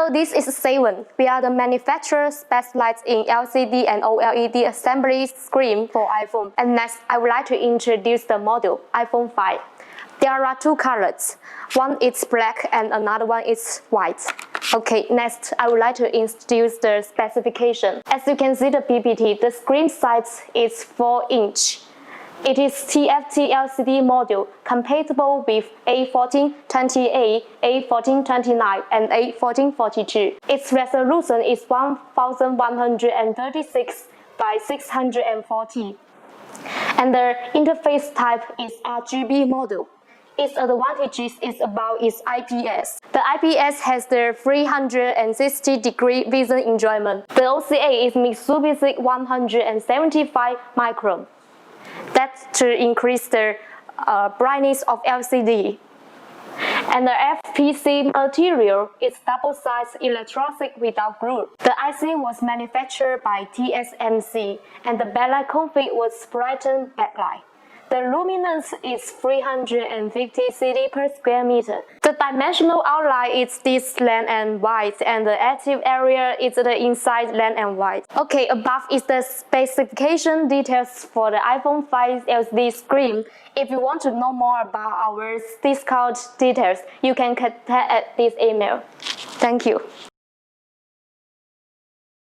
Hello, this is Seven. We are the manufacturer specialized in LCD and OLED assembly screen for iPhone. And next, I would like to introduce the model, iPhone 5. There are two colors. One is black and another one is white. Okay, next, I would like to introduce the specification. As you can see the PPT, the screen size is 4 inch. It is TFT LCD module compatible with A1428, A1429, and A1442. Its resolution is 1136 by 640. And the interface type is RGB module. Its advantages is about its IPS. The IPS has the 360-degree vision enjoyment. The OCA is Mitsubishi 175 micron. That's to increase the brightness of LCD. And the FPC material is double-sized electronic without glue. The IC was manufactured by TSMC, and the backlight config was Brighton backlight. The luminance is 350 CD per square meter. The dimensional outline is this length and width, and the active area is the inside length and width. Okay, above is the specification details for the iPhone 5 LCD screen. If you want to know more about our discount details, you can contact at this email. Thank you.